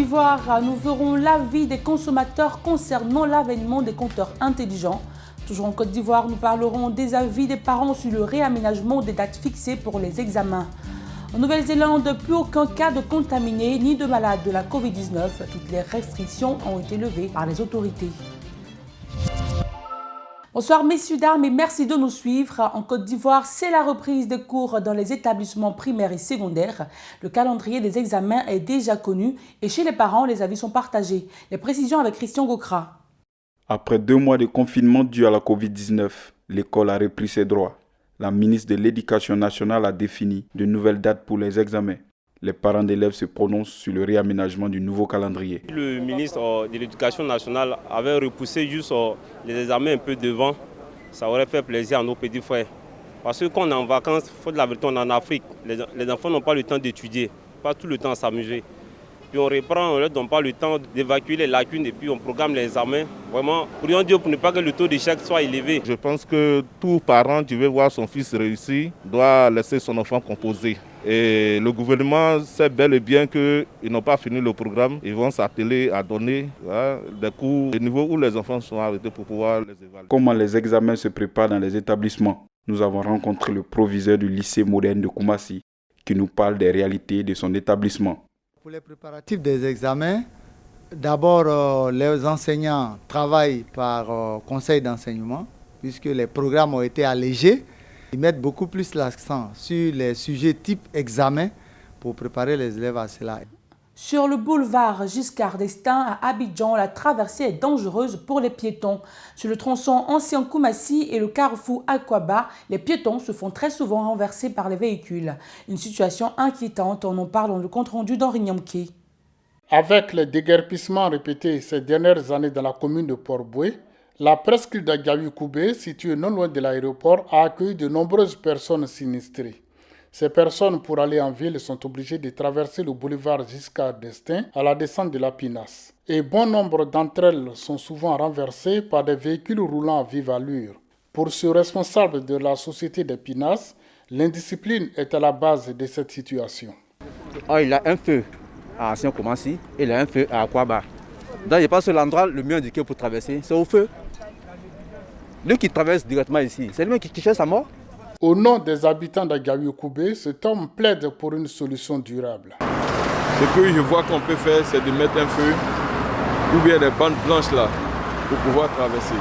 d'Ivoire, nous verrons l'avis des consommateurs concernant l'avènement des compteurs intelligents. Toujours en Côte d'Ivoire, nous parlerons des avis des parents sur le réaménagement des dates fixées pour les examens. En Nouvelle-Zélande, plus aucun cas de contaminés ni de malades de la Covid-19. Toutes les restrictions ont été levées par les autorités. Bonsoir messieurs, dames et merci de nous suivre. En Côte d'Ivoire, c'est la reprise des cours dans les établissements primaires et secondaires. Le calendrier des examens est déjà connu et chez les parents, les avis sont partagés. Les précisions avec Christian Gokra. Après 2 mois de confinement dû à la Covid-19, l'école a repris ses droits. La ministre de l'Éducation nationale a défini de nouvelles dates pour les examens. Les parents d'élèves se prononcent sur le réaménagement du nouveau calendrier. Le ministre de l'Éducation nationale avait repoussé juste les examens un peu devant. Ça aurait fait plaisir à nos petits frères. Parce que quand on est en vacances, il faut de la vérité, on est en Afrique. Les enfants n'ont pas le temps d'étudier, pas tout le temps à s'amuser. Puis on reprend, on ne leur donne pas le temps d'évacuer les lacunes et puis on programme les examens. Vraiment, pourrions dire pour ne pas que le taux d'échec soit élevé. Je pense que tout parent qui veut voir son fils réussir doit laisser son enfant composer. Et le gouvernement sait bel et bien qu'ils n'ont pas fini le programme. Ils vont s'atteler à donner des cours au niveau où les enfants sont arrêtés pour pouvoir les évaluer. Comment les examens se préparent dans les établissements? Nous avons rencontré le proviseur du lycée moderne de Koumassi qui nous parle des réalités de son établissement. Pour les préparatifs des examens, d'abord les enseignants travaillent par conseil d'enseignement puisque les programmes ont été allégés. Ils mettent beaucoup plus l'accent sur les sujets type examen pour préparer les élèves à cela. Sur le boulevard Giscard d'Estaing à Abidjan, la traversée est dangereuse pour les piétons. Sur le tronçon ancien Koumassi et le carrefour Akwaba, les piétons se font très souvent renverser par les véhicules. Une situation inquiétante, on en parle dans le compte-rendu d'Henri Nyamke. Avec les déguerpissements répétés ces dernières années dans la commune de Port-Boué, la presqu'île d'Agayokoubé, située non loin de l'aéroport, a accueilli de nombreuses personnes sinistrées. Ces personnes, pour aller en ville, sont obligées de traverser le boulevard Giscard d'Estaing à la descente de la Pinasse. Et bon nombre d'entre elles sont souvent renversées par des véhicules roulant à vive allure. Pour ce responsable de la société des Pinasses, l'indiscipline est à la base de cette situation. Il a un feu à Ancien Koumassi et il a un feu à Akwaba. Donc je pense que l'endroit le mieux indiqué pour traverser, c'est au feu. Lui qui traverse directement ici, c'est lui qui cherche sa mort. Au nom des habitants d'Agayokoubé, cet homme plaide pour une solution durable. Ce que je vois qu'on peut faire, c'est de mettre un feu ou bien des bandes blanches là pour pouvoir traverser.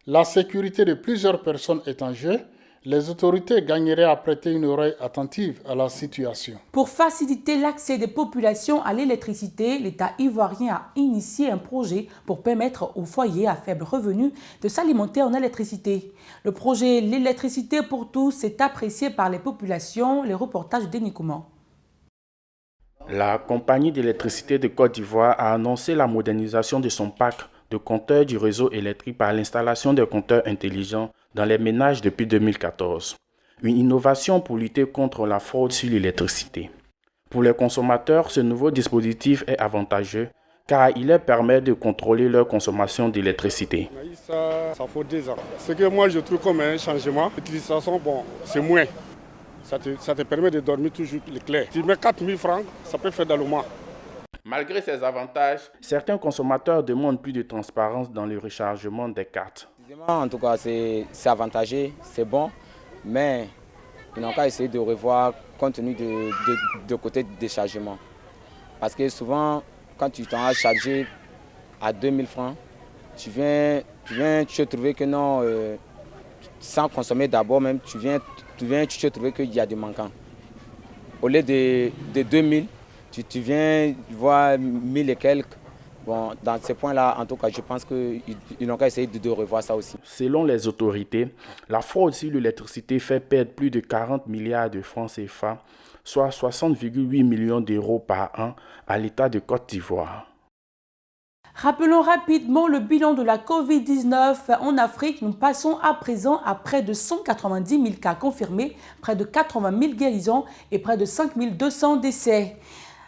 La sécurité de plusieurs personnes est en jeu. Les autorités gagneraient à prêter une oreille attentive à la situation. Pour faciliter l'accès des populations à l'électricité, l'État ivoirien a initié un projet pour permettre aux foyers à faible revenu de s'alimenter en électricité. Le projet L'électricité pour tous est apprécié par les populations. Les reportages d'Eni Kouman. La compagnie d'électricité de Côte d'Ivoire a annoncé la modernisation de son parc de compteurs du réseau électrique par l'installation de compteurs intelligents dans les ménages depuis 2014. Une innovation pour lutter contre la fraude sur l'électricité. Pour les consommateurs, ce nouveau dispositif est avantageux car il leur permet de contrôler leur consommation d'électricité. Ça fait 2 ans. Ce que moi je trouve comme un changement, l'utilisation, c'est moins. Ça te permet de dormir toujours clair. Tu mets 4 000 francs, ça peut faire dans le mois. Malgré ces avantages, certains consommateurs demandent plus de transparence dans le rechargement des cartes. En tout cas, c'est avantageux, c'est bon, mais ils n'ont qu'à essayer de revoir compte tenu de côté de déchargement. Parce que souvent, quand tu t'en as chargé à 2000 francs, tu viens te trouver que non, sans consommer d'abord même, tu viens te trouver qu'il y a des manquants. Au lieu de 2000, tu viens voir 1000 et quelques. Bon, dans ces points-là, en tout cas, je pense qu'ils n'ont qu'à essayer de revoir ça aussi. Selon les autorités, la fraude sur l'électricité fait perdre plus de 40 milliards de francs CFA, soit 60,8 millions d'euros par an à l'État de Côte d'Ivoire. Rappelons rapidement le bilan de la Covid-19 en Afrique. Nous passons à présent à près de 190 000 cas confirmés, près de 80 000 guérisons et près de 5 200 décès.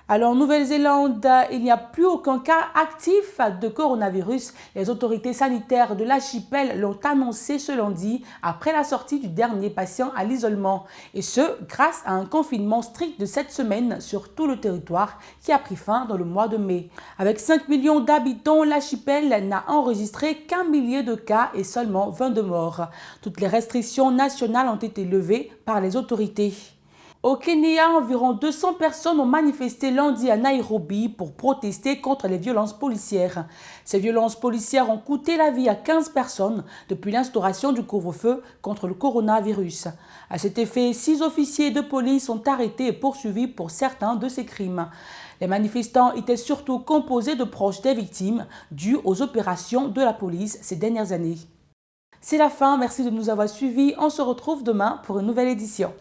Alors, en Nouvelle-Zélande, il n'y a plus aucun cas actif de coronavirus. Les autorités sanitaires de l'archipel l'ont annoncé ce lundi après la sortie du dernier patient à l'isolement. Et ce, grâce à un confinement strict de 7 semaines sur tout le territoire qui a pris fin dans le mois de mai. Avec 5 millions d'habitants, l'archipel n'a enregistré qu'un millier de cas et seulement 22 morts. Toutes les restrictions nationales ont été levées par les autorités. Au Kenya, environ 200 personnes ont manifesté lundi à Nairobi pour protester contre les violences policières. Ces violences policières ont coûté la vie à 15 personnes depuis l'instauration du couvre-feu contre le coronavirus. À cet effet, 6 officiers de police sont arrêtés et poursuivis pour certains de ces crimes. Les manifestants étaient surtout composés de proches des victimes dues aux opérations de la police ces dernières années. C'est la fin, merci de nous avoir suivis. On se retrouve demain pour une nouvelle édition.